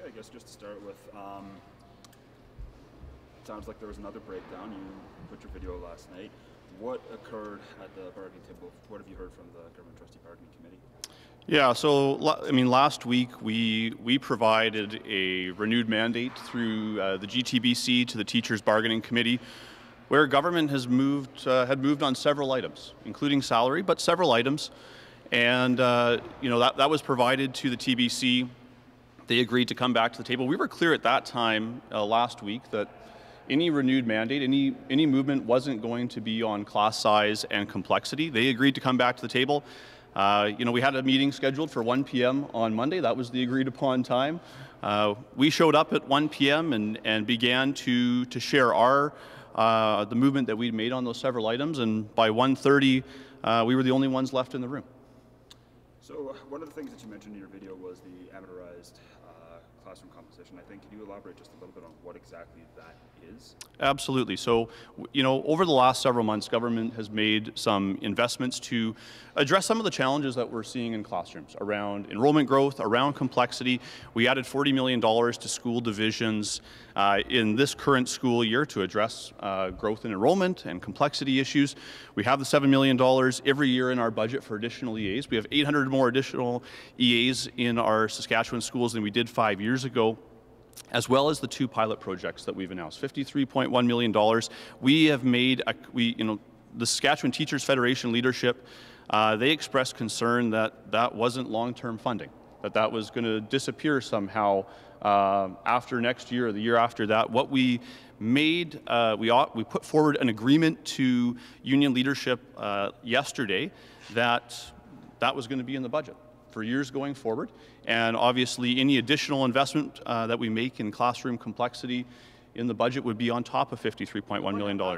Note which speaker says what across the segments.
Speaker 1: I guess just to start with, sounds like there was another breakdown. You put your video last night. What occurred at the bargaining table? What have you heard from the Government Trustee Bargaining Committee?
Speaker 2: Yeah, so I mean, last week we provided a renewed mandate through the GTBC to the Teachers Bargaining Committee, where government has had moved on several items, including salary, but several items, and you know that was provided to the TBC. They agreed to come back to the table. We were clear at that time last week that any renewed mandate, any movement wasn't going to be on class size and complexity. They agreed to come back to the table. You know, we had a meeting scheduled for 1 p.m. on Monday. That was the agreed upon time. We showed up at 1 p.m. and began to share the movement that we'd made on those several items, and by 1:30 we were the only ones left in the room.
Speaker 1: So one of the things that you mentioned in your video was the amortized classroom composition. I think, can you elaborate just a little bit on what exactly that is?
Speaker 2: Absolutely. So, you know, over the last several months, government has made some investments to address some of the challenges that we're seeing in classrooms around enrollment growth, around complexity. We added $40 million to school divisions in this current school year to address growth in enrollment and complexity issues. We have the $7 million every year in our budget for additional EAs. We have 800 more additional EAs in our Saskatchewan schools than we did 5 years ago, as well as the 2 pilot projects that we've announced, $53.1 million. We have made, you know, the Saskatchewan Teachers Federation leadership, they expressed concern that that wasn't long-term funding, that was going to disappear somehow after next year or the year after that. What we made, we put forward an agreement to union leadership yesterday that was going to be in the budget for years going forward, and obviously any additional investment that we make in classroom complexity in the budget would be on top of $53.1 million.
Speaker 3: I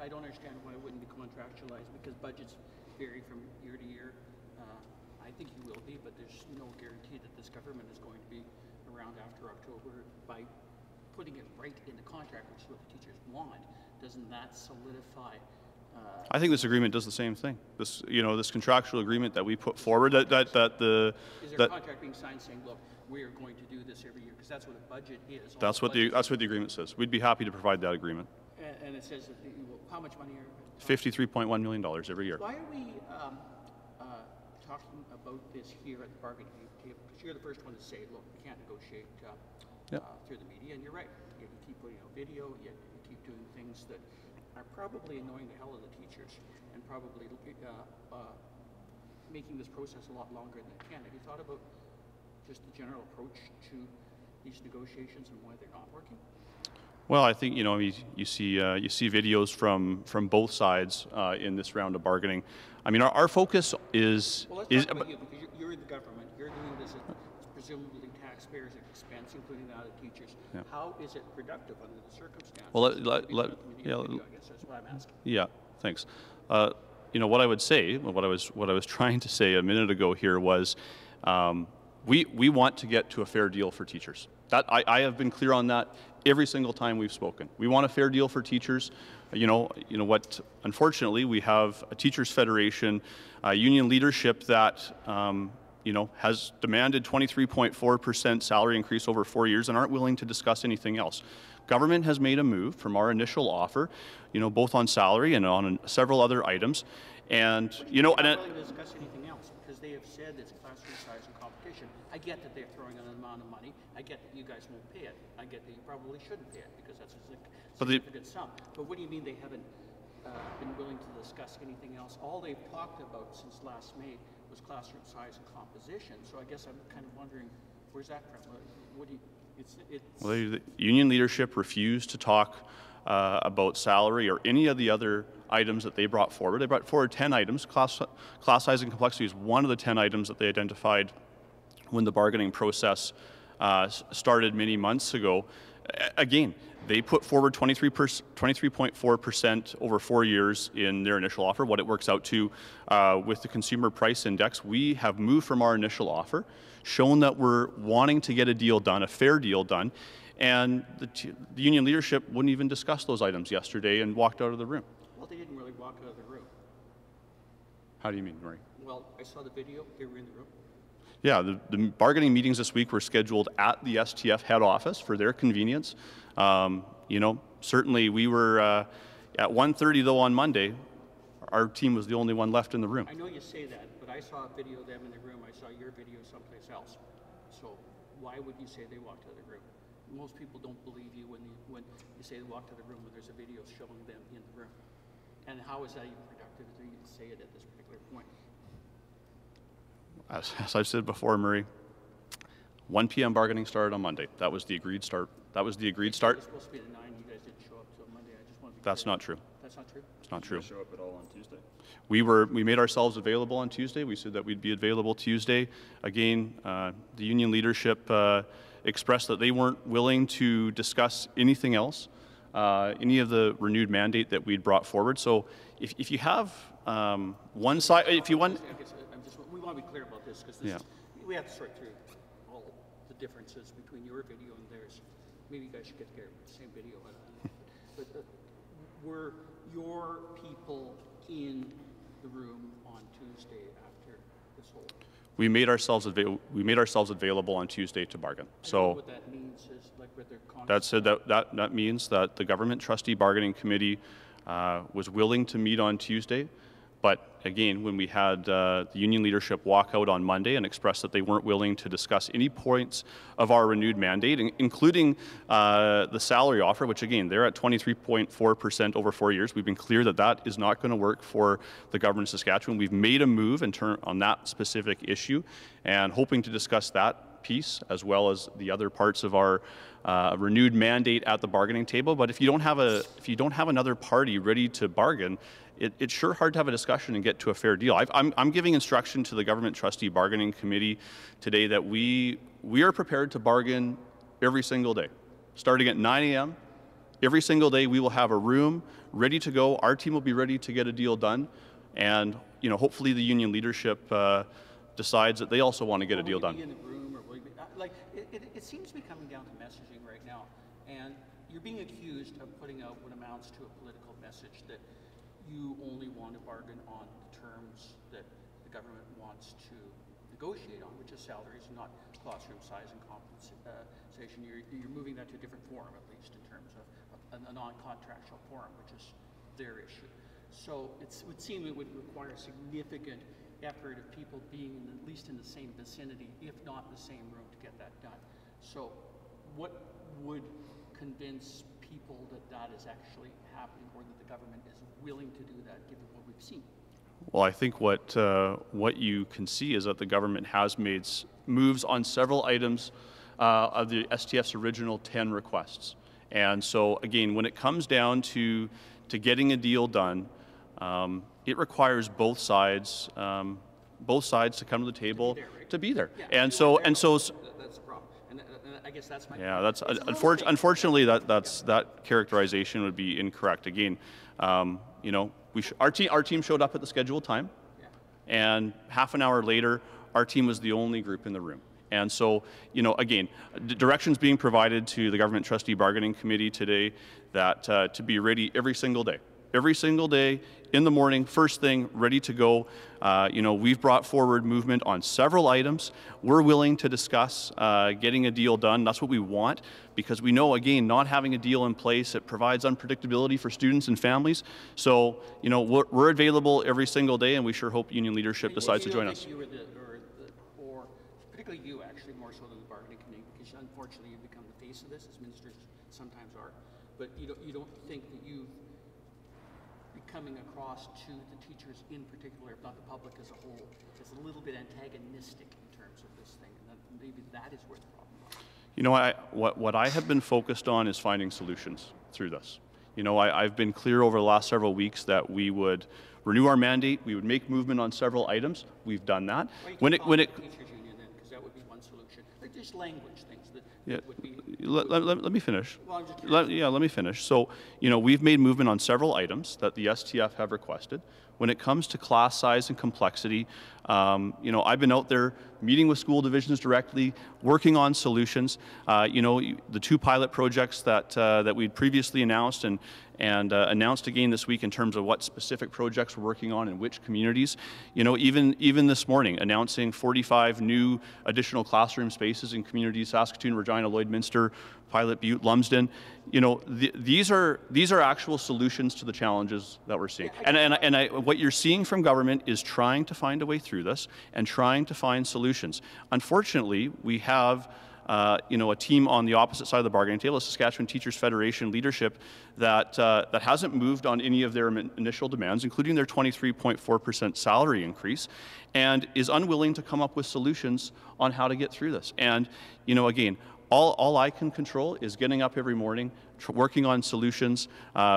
Speaker 3: don't understand why it wouldn't be contractualized, because budgets vary from year to year. I think you will be, but there's no guarantee that this government is going to be around after October. By putting it right in the contract, which is what the teachers want, doesn't that solidify?
Speaker 2: I think this agreement does the same thing. This, you know, this contractual agreement that we put forward, is there
Speaker 3: a contract being signed saying, look, we are going to do this every year, because that's what a budget is.
Speaker 2: That's what the agreement says. We'd be happy to provide that agreement.
Speaker 3: And it says that how much money are
Speaker 2: $53.1 million every year.
Speaker 3: Why are we talking about this here at the bargaining table? Because you're the first one to say, look, we can't negotiate through the media, and you're right. You keep putting out video, you keep doing things that are probably annoying the hell of the teachers, and probably making this process a lot longer than it can. Have you thought about just the general approach to these negotiations and why they're not working?
Speaker 2: Well, I think, you know, you see videos from both sides in this round of bargaining. I mean, our focus is.
Speaker 3: Well, let's talk about you, because you're in the government. You're doing this at presumably taxpayers' expense, including that of teachers. Yeah. How is it productive under the circumstances?
Speaker 2: Well,
Speaker 3: I guess that's what I'm asking.
Speaker 2: Yeah, thanks. You know, what I would say, what I was trying to say a minute ago here was, we want to get to a fair deal for teachers. That I have been clear on that every single time we've spoken. We want a fair deal for teachers. You know what? Unfortunately, we have a teachers' federation, union leadership that you know, has demanded 23.4% salary increase over 4 years and aren't willing to discuss anything else. Government has made a move from our initial offer, you know, both on salary and on several other items, and you know,
Speaker 3: and not willing to discuss anything else, because they have said it's classroom size and competition. I get that they're throwing an amount of money. I get that you guys won't pay it. I get that you probably shouldn't pay it, because that's a significant sum. But what do you mean they haven't been willing to discuss anything else? All they've talked about since last May was classroom size and composition. So I guess I'm kind of wondering, where's that from? What do you?
Speaker 2: Well, the union leadership refused to talk about salary or any of the other items that they brought forward. They brought forward 10 items. Class size and complexity is one of the 10 items that they identified when the bargaining process started many months ago. Again, they put forward 23.4% over 4 years in their initial offer, what it works out to with the Consumer Price Index. We have moved from our initial offer, shown that we're wanting to get a deal done, a fair deal done, and the union leadership wouldn't even discuss those items yesterday and walked out of the room.
Speaker 3: Well, they didn't really walk out of the room.
Speaker 2: How do you mean, Murray?
Speaker 3: Well, I saw the video. They were in the room.
Speaker 2: Yeah, the bargaining meetings this week were scheduled at the STF head office for their convenience. You know, certainly we were at 1:30 though on Monday. Our team was the only one left in the room.
Speaker 3: I know you say that, but I saw a video of them in the room. I saw your video someplace else. So why would you say they walked to the room? Most people don't believe you when you say they walk to the room when there's a video showing them in the room. And how is that even productive to even say it at this particular point?
Speaker 2: As I've said before, Murray, 1 p.m. bargaining started on Monday. That was the agreed start. That was the agreed start.
Speaker 3: It was supposed to be at 9. You guys didn't show up till Monday. I just want to be
Speaker 2: That's
Speaker 3: clear.
Speaker 2: not true.
Speaker 3: That's not true?
Speaker 2: It's not
Speaker 1: Did
Speaker 2: true.
Speaker 1: you show up at all on Tuesday?
Speaker 2: We made ourselves available on Tuesday. We said that we'd be available Tuesday. Again, the union leadership expressed that they weren't willing to discuss anything else, any of the renewed mandate that we'd brought forward. So if you have one side, if you want...
Speaker 3: We want to be clear about this because we have to sort through all the differences between your video and theirs. Maybe you guys should get together with the same video. But were your people in the room on Tuesday after this whole?
Speaker 2: We made ourselves available on Tuesday to bargain. So
Speaker 3: what that means is like with their
Speaker 2: that means that the government trustee bargaining committee was willing to meet on Tuesday. But again, when we had the union leadership walk out on Monday and express that they weren't willing to discuss any points of our renewed mandate, including the salary offer, which again, they're at 23.4% over 4 years. We've been clear that that is not going to work for the government of Saskatchewan. We've made a move on that specific issue and hoping to discuss that piece as well as the other parts of our renewed mandate at the bargaining table. But if you don't have another party ready to bargain, it's sure hard to have a discussion and get to a fair deal. I'm giving instruction to the government trustee bargaining committee today that we are prepared to bargain every single day. Starting at 9 a.m., every single day we will have a room ready to go. Our team will be ready to get a deal done. And you know, hopefully the union leadership decides that they also want to get a deal done.
Speaker 3: In the room or will you be, like, it seems to be coming down to messaging right now. And you're being accused of putting out what amounts to a political message that you only want to bargain on the terms that the government wants to negotiate on, which is salaries, not classroom size and compensation. You're moving that to a different forum, at least in terms of a non-contractual forum, which is their issue. So it would seem it would require significant effort of people being at least in the same vicinity, if not the same room, to get that done. So what would convince people that that is actually happening, or that the government is willing to do that, given what we've seen?
Speaker 2: Well, I think what you can see is that the government has made moves on several items of the STF's original 10 requests. And so, again, when it comes down to getting a deal done, it requires both sides to come to the table to be there.
Speaker 3: Yeah,
Speaker 2: and so
Speaker 3: that's the problem. And I guess that's my point.
Speaker 2: Yeah, that's unfortunately that characterization would be incorrect. Again, you know, our team showed up at the scheduled time, and half an hour later, our team was the only group in the room. And so, you know, again, directions being provided to the government trustee bargaining committee today that to be ready every single day in the morning, first thing, ready to go. You know, we've brought forward movement on several items. We're willing to discuss getting a deal done. That's what we want, because we know, again, not having a deal in place, it provides unpredictability for students and families. So, you know, we're available every single day, and we sure hope union leadership decides to join us.
Speaker 3: Or particularly you, actually, more so than the bargaining committee, because unfortunately you've become the face of this, as ministers sometimes are. But you don't think that you coming across to the teachers in particular, if not the public as a whole, is a little bit antagonistic in terms of this thing, and maybe that is where the problem is.
Speaker 2: You know, what I have been focused on is finding solutions through this. You know, I've been clear over the last several weeks that we would renew our mandate, we would make movement on several items. We've done that.
Speaker 3: Well, when it teachers union then, because that would be one solution. They're just language things.
Speaker 2: Yeah.
Speaker 3: would be.
Speaker 2: Let me finish.
Speaker 3: Well, I'm just curious.
Speaker 2: Let me finish. So, we've made movement on several items that the STF have requested. When it comes to class size and complexity, I've been out there meeting with school divisions directly, working on solutions. The 2 pilot projects that we'd previously announced and announced again this week in terms of what specific projects we're working on in which communities. Even this morning, announcing 45 new additional classroom spaces in communities: Saskatoon, Regina, Lloydminster, Pilot Butte, Lumsden. These are actual solutions to the challenges that we're seeing. What you're seeing from government is trying to find a way through this and trying to find solutions. Unfortunately, we have a team on the opposite side of the bargaining table, the Saskatchewan Teachers Federation leadership, that hasn't moved on any of their initial demands, including their 23.4% salary increase, and is unwilling to come up with solutions on how to get through this. And, again, all I can control is getting up every morning, working on solutions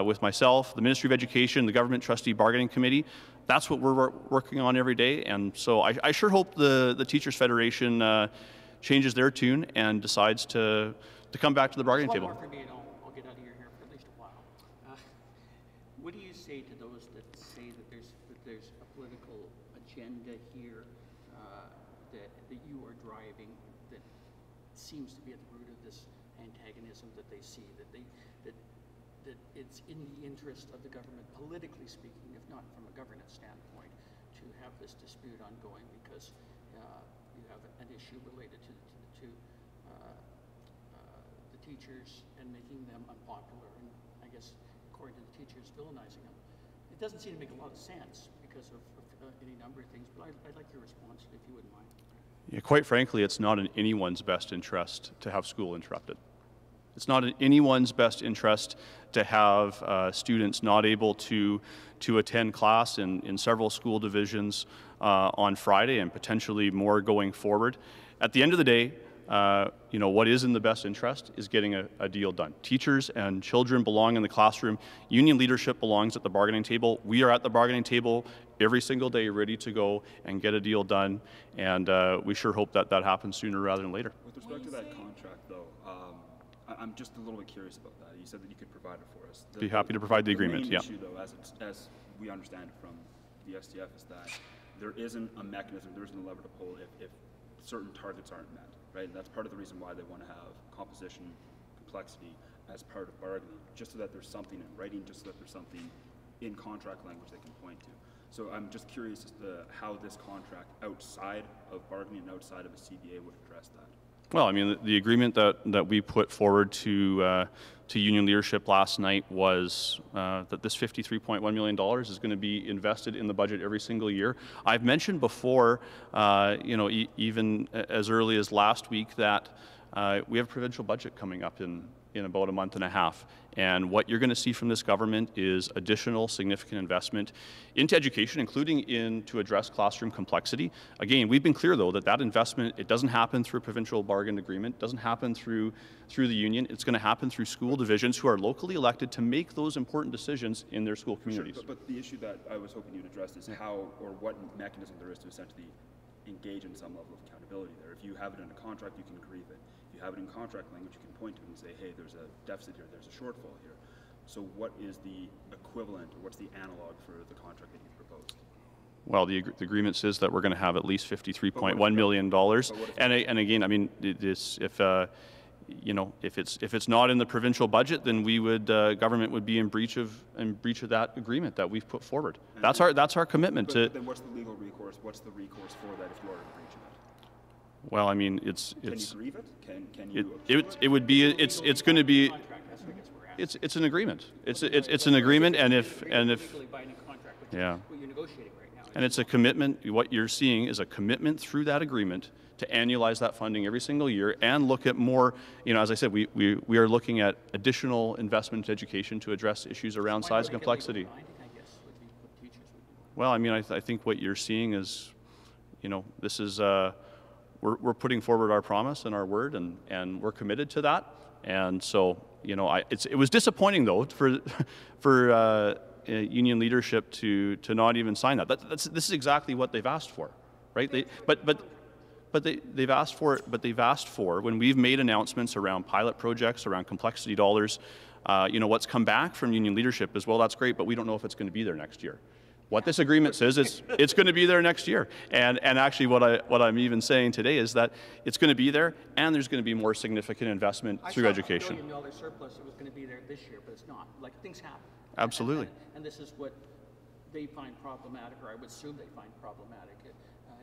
Speaker 2: with myself, the Ministry of Education, the Government Trustee Bargaining Committee. That's what we're working on every day. And so I sure hope the Teachers Federation changes their tune and decides to come back to the bargaining table.
Speaker 3: One more for me, and I'll get out of here for at least a while. What do you say to those that say that there's a political agenda here that you are driving that seems to be at the root of this antagonism that they see, that it's in the interest of the government, politically speaking, if not from a governance standpoint, to have this dispute ongoing because you have an issue related to the teachers and making them unpopular, and I guess according to the teachers, villainizing them. It doesn't seem to make a lot of sense because of any number of things, but I'd like your response if you wouldn't mind.
Speaker 2: Yeah, quite frankly, it's not in anyone's best interest to have school interrupted. It's not in anyone's best interest to have students not able to attend class in several school divisions on Friday and potentially more going forward. At the end of the day, what is in the best interest is getting a deal done. Teachers and children belong in the classroom. Union leadership belongs at the bargaining table. We are at the bargaining table every single day, ready to go and get a deal done. And we sure hope that happens sooner rather than later.
Speaker 1: With respect to that contract, though, I'm just a little bit curious about that. You said that you could provide it for us.
Speaker 2: Be happy to provide the agreement,
Speaker 1: main
Speaker 2: yeah.
Speaker 1: issue, though, as we understand it from the STF, is that there isn't a mechanism, there isn't a lever to pull if certain targets aren't met, right? And that's part of the reason why they want to have composition, complexity as part of bargaining, just so that there's something in writing, just so that there's something in contract language they can point to. So I'm just curious as to how this contract outside of bargaining and outside of a CBA would address that.
Speaker 2: Well, I mean, the agreement that we put forward to union leadership last night was that this $53.1 million is going to be invested in the budget every single year. I've mentioned before, even as early as last week, that we have a provincial budget coming up in about a month and a half. And what you're going to see from this government is additional significant investment into education, including to address classroom complexity. Again, we've been clear, though, that investment, it doesn't happen through a provincial bargain agreement, doesn't happen through the union. It's going to happen through school divisions who are locally elected to make those important decisions in their school communities.
Speaker 1: Sure, but the issue that I was hoping you'd address is how or what mechanism there is to essentially engage in some level of accountability there. If you have it in a contract, you can grieve it. If you have it in contract language, you can point to it and say, hey, there's a deficit here, there's a shortfall here. So what is the equivalent, or what's the analog for the contract that you proposed?
Speaker 2: Well, the agreement says that we're going to have at least $53.1 million. And again, I mean, if it's not in the provincial budget, then we would government would be in breach of that agreement that we've put forward. And that's our commitment to.
Speaker 1: Then what's the legal recourse? What's the recourse for that if you are in breach of it?
Speaker 2: Well, I mean, it's.
Speaker 1: Can you grieve it? Can you?
Speaker 2: It would be. It's going to be. It's an agreement. It's an agreement, and if yeah. And it's a commitment. What you're seeing is a commitment through that agreement to annualize that funding every single year and look at more, as I said, we are looking at additional investment in education to address issues around size and complexity. Well, I mean, I think what you're seeing is, this is, we're putting forward our promise and our word, and we're committed to that. And so, it was disappointing, though, for union leadership to not even sign that. This is exactly what they've asked for, right? But they've asked for it. But they've asked for, when we've made announcements around pilot projects, around complexity dollars, what's come back from union leadership is, well, that's great, but we don't know if it's going to be there next year. What this agreement says is it's going to be there next year. And actually what I'm even saying today is that it's going to be there, and there's going to be more significant investment through education.
Speaker 3: $1 billion surplus that was going to be there this year, but it's not. Like, things happen.
Speaker 2: Absolutely.
Speaker 3: And this is what they find problematic, or I would assume they find problematic.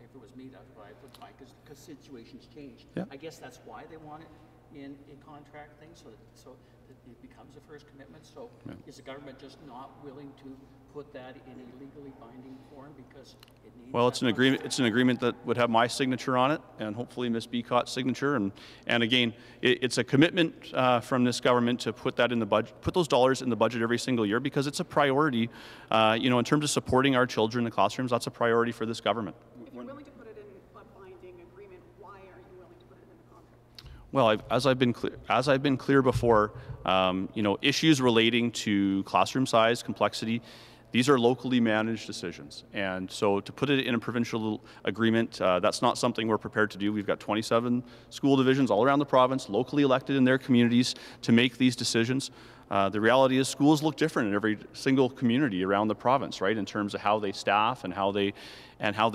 Speaker 3: If it was me, that's what I would find, because situations change.
Speaker 2: Yeah.
Speaker 3: I guess that's why they want it in a contract thing, so that it becomes a first commitment. So is the government just not willing to put that in a legally binding form because it needs?
Speaker 2: Well, it's an agreement. It's an agreement that would have my signature on it, and hopefully Ms. Becott's signature. And again, it's a commitment from this government to put that in the budget, put those dollars in the budget every single year, because it's a priority. In terms of supporting our children in the classrooms, that's a priority for this government.
Speaker 4: If you're willing to put it in a binding agreement, why are you willing to put it in the contract?
Speaker 2: Well, as I've been clear before, issues relating to classroom size, complexity, these are locally managed decisions. And so to put it in a provincial agreement, that's not something we're prepared to do. We've got 27 school divisions all around the province, locally elected in their communities to make these decisions. The reality is schools look different in every single community around the province, right, in terms of how they staff and how they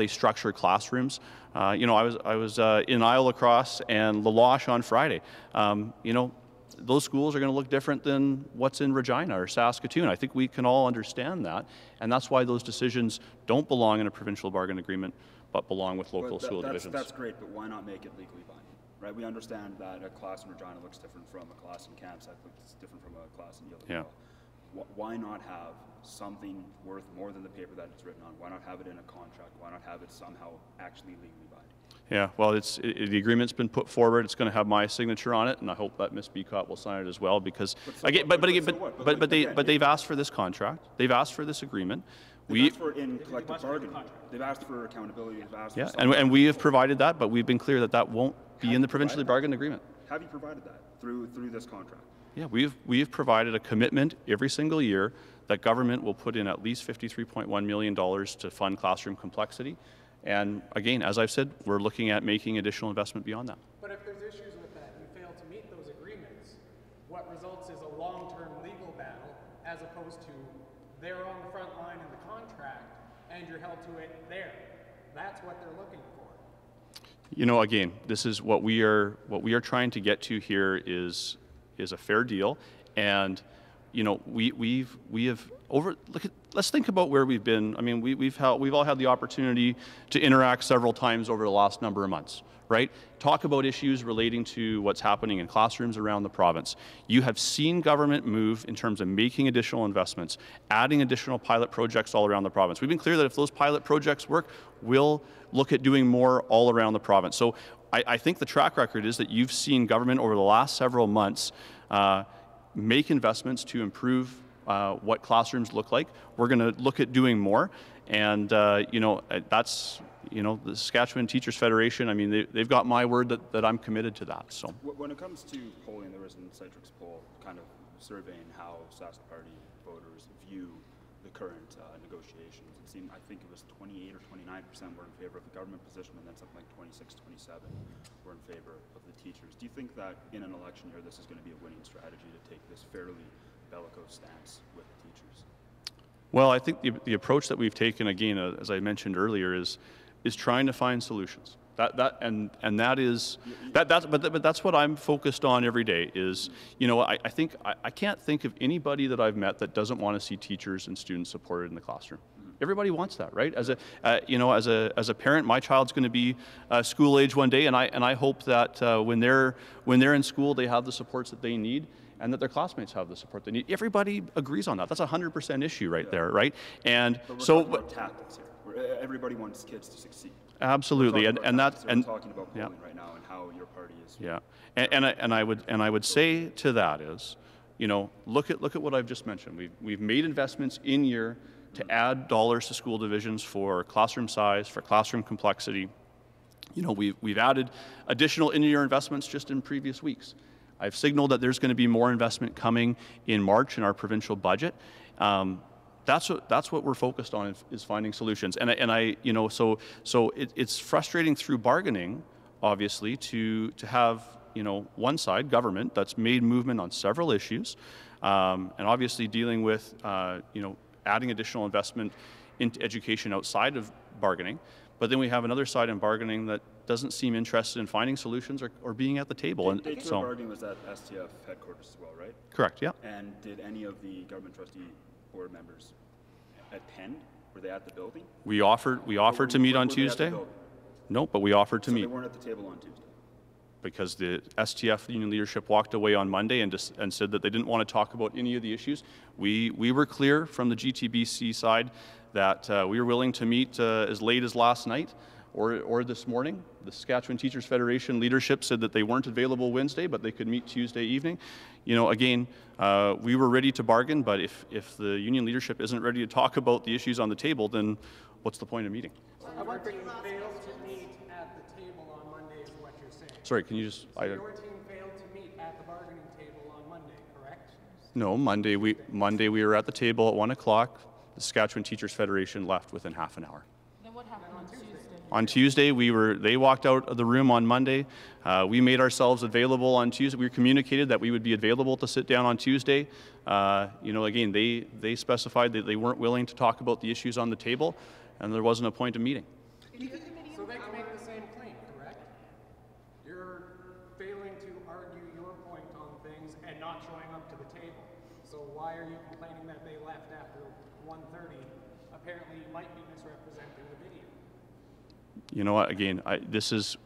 Speaker 2: structure classrooms. I was in Isle Lacrosse and La Loche on Friday. Those schools are going to look different than what's in Regina or Saskatoon. I think we can all understand that, and that's why those decisions don't belong in a provincial bargain agreement, but belong with local school divisions.
Speaker 1: That's great, but why not make it legally binding? Right? We understand that a class in Regina looks different from a class in Campsite, looks different from a class in Yellowville. Yeah. Why not have something worth more than the paper that it's written on? Why not have it in a contract? Why not have it somehow actually legally binding?
Speaker 2: Yeah, well, the agreement's been put forward. It's going to have my signature on it, and I hope that Ms. Becott will sign it as well. Because but they've asked for this contract. They've asked for this agreement.
Speaker 1: They've asked for in collective bargaining. They've asked for accountability. They've asked for
Speaker 2: and we have provided that, but we've been clear that won't be in the provincially bargained agreement.
Speaker 1: Have you provided that through this contract?
Speaker 2: Yeah, we have provided a commitment every single year that government will put in at least $53.1 million to fund classroom complexity. And again, as I've said, we're looking at making additional investment beyond that.
Speaker 5: But if there's issues with that, you fail to meet those agreements, what results is a long-term legal battle, as opposed to they're on the front line in the contract and you're held to it there. That's what they're looking for.
Speaker 2: Again, this is what we are trying to get to here is a fair deal, and let's think about where we've been. I mean, we've all had the opportunity to interact several times over the last number of months, right? Talk about issues relating to what's happening in classrooms around the province. You have seen government move in terms of making additional investments, adding additional pilot projects all around the province. We've been clear that if those pilot projects work, we'll look at doing more all around the province. So I think the track record is that you've seen government over the last several months make investments to improve what classrooms look like. We're going to look at doing more, and that's the Saskatchewan Teachers Federation. I mean, they've got my word that I'm committed to that. So
Speaker 1: when it comes to polling, there was a Citrix poll kind of surveying how Sask Party voters view the current negotiations. It seemed, I think it was 28 or 29% were in favor of the government position, and then something like 26, 27 were in favor of the teachers. Do you think that in an election year, this is going to be a winning strategy to take this fairly bellicose stance with the teachers?
Speaker 2: Well, I think the approach that we've taken, again, as I mentioned earlier, is trying to find solutions. But that's what I'm focused on every day. Is I can't think of anybody that I've met that doesn't want to see teachers and students supported in the classroom. Everybody wants that, right? As a parent, my child's going to be school age one day, and I hope that when they're in school, they have the supports that they need, and that their classmates have the support they need. Everybody agrees on that. That's a 100% issue right there, right? And
Speaker 1: but we're
Speaker 2: so,
Speaker 1: talking about tactics here. Everybody wants kids to succeed.
Speaker 2: Absolutely,
Speaker 1: we're talking
Speaker 2: we're
Speaker 1: about polling right now and how your party is.
Speaker 2: Yeah, and I would say to that is, look at what I've just mentioned. We've made investments in year to add dollars to school divisions for classroom size, for classroom complexity. We've added additional in-year investments just in previous weeks. I've signaled that there's going to be more investment coming in March in our provincial budget. That's what we're focused on, is finding solutions. So it's frustrating through bargaining, obviously, to have, you know, one side, government, that's made movement on several issues, and obviously dealing with, you know, adding additional investment into education outside of bargaining. But then we have another side in bargaining that doesn't seem interested in finding solutions or being at the table.
Speaker 1: Day two of bargaining was at STF headquarters as well, right?
Speaker 2: Correct, yeah.
Speaker 1: And did any of the government trustee board members attend? Were they at the building?
Speaker 2: We offered to meet on Tuesday. No, but we offered to meet.
Speaker 1: So they weren't at the table on Tuesday?
Speaker 2: Because the STF union leadership walked away on Monday and said that they didn't want to talk about any of the issues. We were clear from the GTBC side that we were willing to meet as late as last night or this morning. The Saskatchewan Teachers Federation leadership said that they weren't available Wednesday, but they could meet Tuesday evening. You know, again, we were ready to bargain, but if the union leadership isn't ready to talk about the issues on the table, then what's the point of meeting?
Speaker 5: Your team failed to meet at the table on Monday is what you're saying.
Speaker 2: Sorry, can you just...
Speaker 5: So your team failed to meet at the bargaining table on Monday, correct?
Speaker 2: No, Monday we were at the table at 1 o'clock. The Saskatchewan Teachers Federation left within half an hour.
Speaker 6: Then what happened on Tuesday?
Speaker 2: On Tuesday, they walked out of the room on Monday. We made ourselves available on Tuesday. We communicated that we would be available to sit down on Tuesday. You know, again, they specified that they weren't willing to talk about the issues on the table, and there wasn't a point of meeting.
Speaker 5: So they can make the same claim, correct? You're failing to argue your point on things and not showing up to the table. So why are you complaining that they left after 1:30? Apparently you might be misrepresenting the video.
Speaker 2: You know what, again,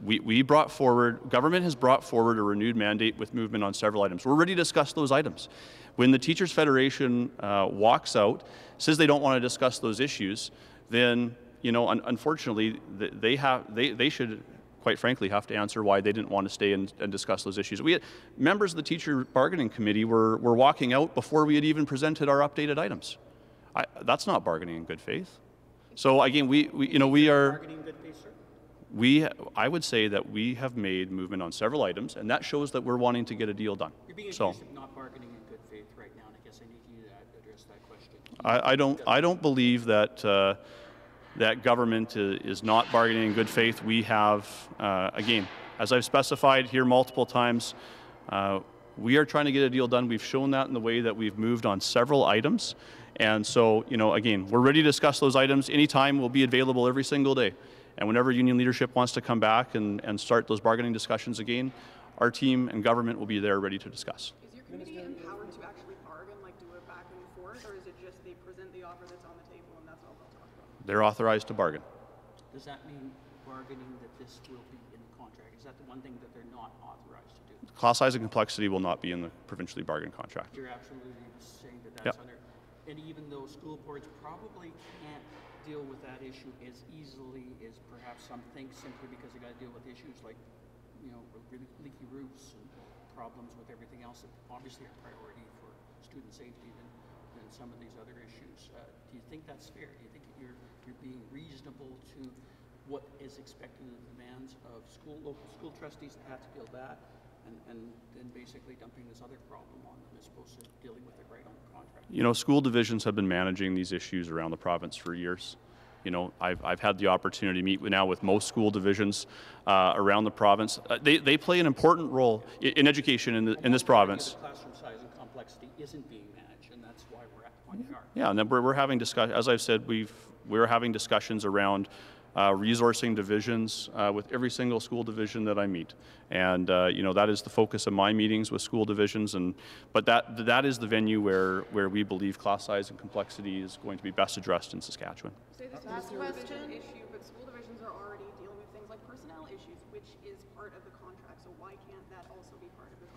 Speaker 2: we brought forward, government has brought forward a renewed mandate with movement on several items. We're ready to discuss those items. When the Teachers Federation walks out, says they don't want to discuss those issues, then, you know, unfortunately, they should, quite frankly, have to answer why they didn't want to stay and discuss those issues. Members of the Teacher Bargaining Committee were walking out before we had even presented our updated items. That's not bargaining in good faith. So again, we are...
Speaker 3: Bargaining in good faith, sir?
Speaker 2: I would say that we have made movement on several items, and that shows that we're wanting to get a deal done.
Speaker 3: You're being accused of not bargaining in good faith right now, and I guess I need you to address that question.
Speaker 2: I don't believe that that government is not bargaining in good faith. We have, again, as I've specified here multiple times, we are trying to get a deal done. We've shown that in the way that we've moved on several items. And so, you know, again, we're ready to discuss those items. Anytime, we'll be available every single day. And whenever union leadership wants to come back and start those bargaining discussions again, our team and government will be there ready to discuss.
Speaker 4: Is your committee empowered to actually bargain, like do it back and forth, or is it just they present the offer that's on the table and that's all they'll talk about?
Speaker 2: They're authorized to bargain.
Speaker 3: Does that mean bargaining that this will be in the contract? Is that the one thing that they're not authorized to do?
Speaker 2: Class size and complexity will not be in the provincially bargained contract.
Speaker 3: You're absolutely saying that that's
Speaker 2: Yep.
Speaker 3: under, and even though school boards probably can't deal with that issue as easily as perhaps some think, simply because they got to deal with issues like, you know, leaky roofs and problems with everything else that obviously are priority for student safety than some of these other issues. Do you think that's fair? Do you think you're being reasonable to what is expected of the demands of local school trustees that have to deal with that, and then basically dumping this other problem on them as opposed to dealing with it right on the contract?
Speaker 2: You know, school divisions have been managing these issues around the province for years. You know, I've had the opportunity to meet now with most school divisions around the province. They play an important role in education in this province.
Speaker 3: The classroom size and complexity isn't being managed, and that's why we're at the point we are.
Speaker 2: Yeah, and then we're having discussions. As I've said, we're having discussions around resourcing divisions with every single school division that I meet, and you know, that is the focus of my meetings with school divisions. But that is the venue where we believe class size and complexity is going to be best addressed in Saskatchewan.
Speaker 4: Say this is a division issue, but school divisions are already dealing with things like personnel issues, which is part of the contract. So why can't that also be part of the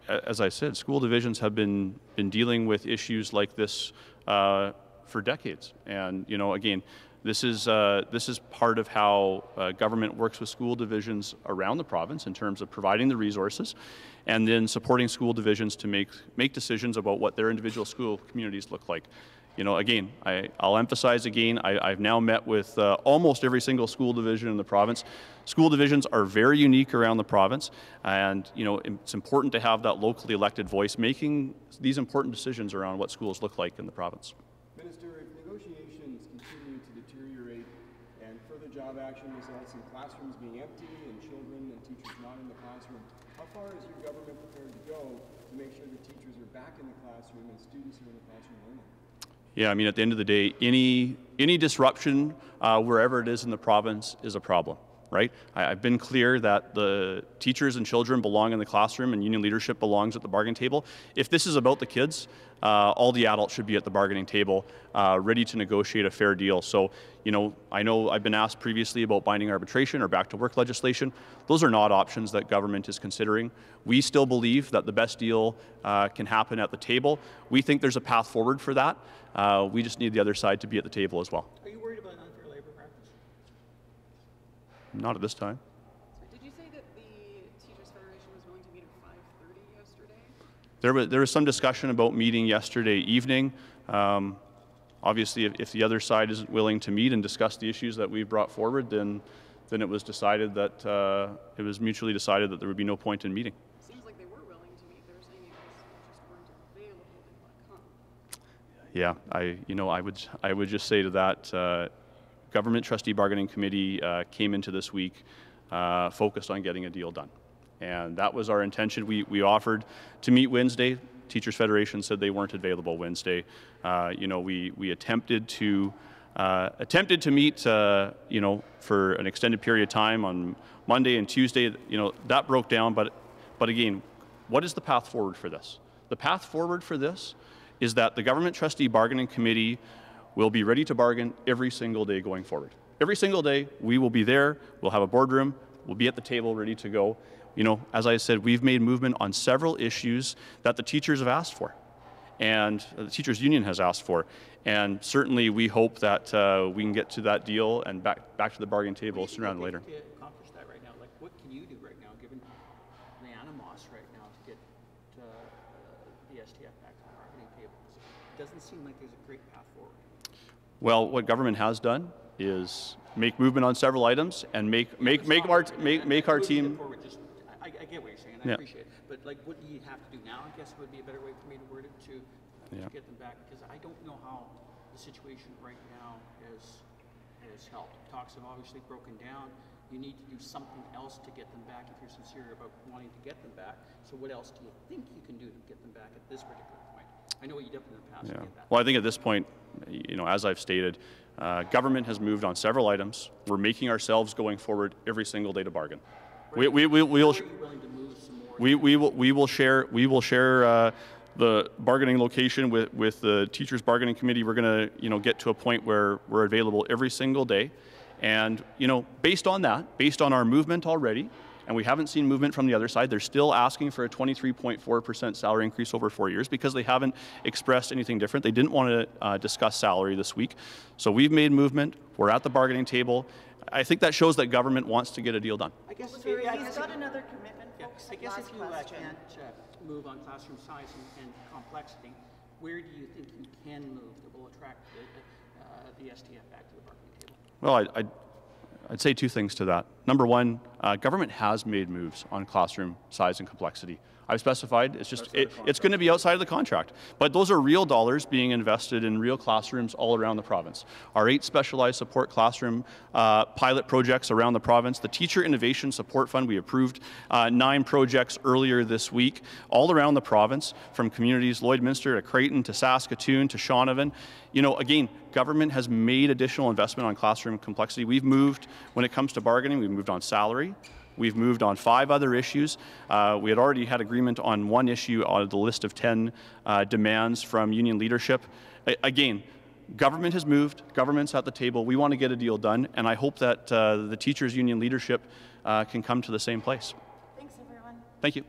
Speaker 4: contract?
Speaker 2: As I said, school divisions have been dealing with issues like this for decades, and you know, again, this is part of how government works with school divisions around the province in terms of providing the resources, and then supporting school divisions to make decisions about what their individual school communities look like. You know, again, I'll emphasize again, I've now met with almost every single school division in the province. School divisions are very unique around the province, and you know, it's important to have that locally elected voice making these important decisions around what schools look like in the province.
Speaker 7: Minister, if negotiations continue to deteriorate and further job
Speaker 6: job action results in classrooms being empty and children and teachers not in the classroom. How far is your government prepared to go to make sure that teachers are back in the classroom and students are in the classroom learning?
Speaker 2: Yeah, I mean, at the end of the day, any disruption wherever it is in the province is a problem, right? I've been clear that the teachers and children belong in the classroom and union leadership belongs at the bargaining table. If this is about the kids, all the adults should be at the bargaining table, ready to negotiate a fair deal. So, you know I've been asked previously about binding arbitration or back to work legislation. Those are not options that government is considering. We still believe that the best deal can happen at the table. We think there's a path forward for that. We just need the other side to be at the table as well.
Speaker 3: Are you worried about unfair labor practice?
Speaker 2: Not at this time.
Speaker 4: So did you say that the Teachers Federation was willing to meet at 5:30 yesterday?
Speaker 2: There was some discussion about meeting yesterday evening. Obviously, if the other side isn't willing to meet and discuss the issues that we've brought forward, then it was decided that it was mutually decided that there would be no point in meeting.
Speaker 4: Seems like they were willing to meet. They were saying it just weren't available. They didn't want to come.
Speaker 2: Yeah, I would just say to that, Government Trustee Bargaining Committee came into this week focused on getting a deal done, and that was our intention. We offered to meet Wednesday. Teachers Federation said they weren't available Wednesday. We attempted to meet for an extended period of time on Monday and Tuesday. That broke down. But again, what is the path forward for this? The path forward for this is that the Government Trustee Bargaining Committee will be ready to bargain every single day going forward. Every single day, we will be there. We'll have a boardroom. We'll be at the table ready to go. As I said, we've made movement on several issues that the teachers have asked for, and the teachers union has asked for. And certainly we hope that we can get to that deal and back to the bargaining table sooner rather than later.
Speaker 3: To accomplish that right now, like what can you do right now, given the animos right now, to get the STF back to the bargaining table? It doesn't seem like there's a great path forward.
Speaker 2: Well, what government has done is make movement on several items and make our team.
Speaker 3: I get what you're saying, and I appreciate it. But like, what do you have to do now? I guess would be a better way for me to word it to get them back, because I don't know how the situation right now is helped. Talks have obviously broken down. You need to do something else to get them back if you're sincere about wanting to get them back. So what else do you think you can do to get them back at this particular point? I know what you did in the past. To get that.
Speaker 2: Well, I think at this point, as I've stated, government has moved on several items. We're making ourselves going forward every single day to bargain. We will share the bargaining location with the teachers bargaining committee. We're going to get to a point where we're available every single day, and based on that, based on our movement already, and we haven't seen movement from the other side. They're still asking for a 23.4% salary increase over 4 years because they haven't expressed anything different. They didn't want to discuss salary this week, so we've made movement. We're at the bargaining table. I think that shows that government wants to get a deal done.
Speaker 3: I guess
Speaker 7: He's got another commitment, folks.
Speaker 3: I guess if you
Speaker 7: Last question.
Speaker 3: can't move on classroom size and complexity, where do you think you can move that will attract the STF back to the bargaining table?
Speaker 2: Well, I'd say two things to that. Number one, government has made moves on classroom size and complexity. I've specified it's going to be outside of the contract, but those are real dollars being invested in real classrooms all around the province. Our 8 specialized support classroom pilot projects around the province, the Teacher Innovation Support Fund, we approved 9 projects earlier this week, all around the province, from communities Lloydminster to Creighton to Saskatoon to Shaunavon. Again, government has made additional investment on classroom complexity. We've moved, when it comes to bargaining, we've moved on salary. We've moved on 5 other issues. We had already had agreement on 1 issue out of the list of 10 demands from union leadership. Again, government has moved, government's at the table. We want to get a deal done, and I hope that the teachers union leadership can come to the same place.
Speaker 7: Thanks, everyone.
Speaker 2: Thank you.